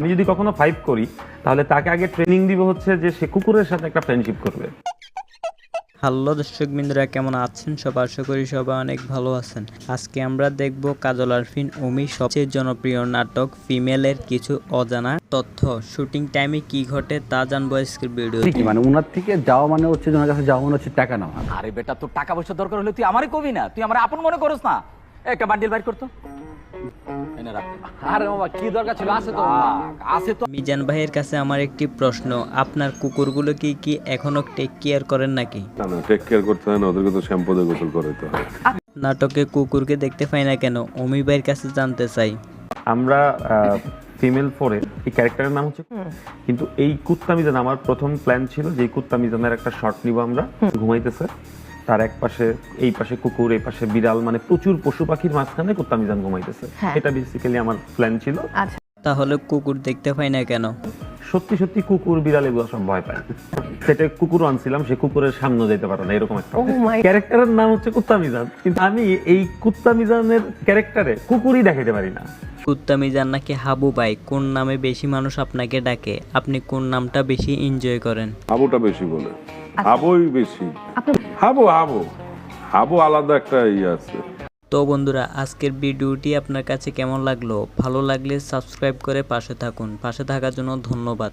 আমি যদি কখনো ফাইভ করি তাহলে তাকে আগে ট্রেনিং দিব হচ্ছে যে সে কুকুরের সাথে একটা ফ্রেন্ডশিপ করবে। হ্যালো দর্শক বিন্দুরা, কেমন আছেন সবাই? আশা করি সবাই অনেক ভালো আছেন। আজকে আমরা দেখব কাজল আরফিন অমির সবচেয়ে জনপ্রিয় নাটক ফিমেলের কিছু অজানা তথ্য। শুটিং টাইমে কি ঘটে তা জানবো আজকের ভিডিও। মানে ওনার থেকে যাওয়া মানে হচ্ছে ওনার কাছে যাওয়া মানে হচ্ছে টাকা নেওয়া। আরে বেটা, তোর টাকা পয়সা দরকার হলে তুই আমারই কবি না, তুই আমার আপন মনে করস না। একটা বান্ডিল বাইর করতো। এনে রাখ। আরে বাবা কি দরকার ছিল? আছে তো আছে তো। মিজান ভাইয়ের কাছে আমার একটি প্রশ্ন, আপনার কুকুরগুলো কি এখনো টেক কেয়ার করেন নাকি? না না, টেক কেয়ার করতে হয় না, ওদেরকে তো শ্যাম্পু দিয়ে গোসল করাতে হয়। নাটকে কুকুরকে দেখতে পাই না কেন, অমি ভাইয়ের কাছে জানতে চাই। আমরা ফিমেল 4 এর এই ক্যারেক্টারের নাম হচ্ছে, কিন্তু এই কুত্তা মিজান আমার প্রথম প্ল্যান ছিল যে এই কুত্তা মিজানের একটা শট নিব আমরা। ঘুমাইতেছে, তার এক পাশে এই পাশে কুকুর, এই পাশে বিড়াল, মানে প্রচুর পশু পাখির মাঝখানে কুত্তা মিজান ঘুমাইতেছে। এটা বেসিক্যালি আমার প্ল্যান ছিল। তাহলে কুকুর দেখতে পাই না কেন? সত্যি সত্যি কুকুর বিড়াল এগুলো সব ভয় পায়। সেটা কুকুর আনছিলাম, সে কুকুরের সামনে যেতে পারে না, এরকম একটা ক্যারেক্টারের নাম হচ্ছে কুত্তা মিজান, কিন্তু আমি এই কুত্তা মিজানের ক্যারেক্টারে কুকুরই দেখাইতে পারি না। কুত্তা মিজান নাকি হাবু ভাই, কোন নামে বেশি মানুষ আপনাকে ডাকে? আপনি কোন নামটা বেশি এনজয় করেন? হাবুটা বেশি বলে, হাবুই বেশি। হাবু হাবু হাবু আলাদা একটা ইয়ে আছে। তো বন্ধুরা, আজকের ভিডিওটি আপনার কাছে কেমন লাগলো? ভালো লাগলে সাবস্ক্রাইব করে পাশে থাকুন। পাশে থাকার জন্য ধন্যবাদ।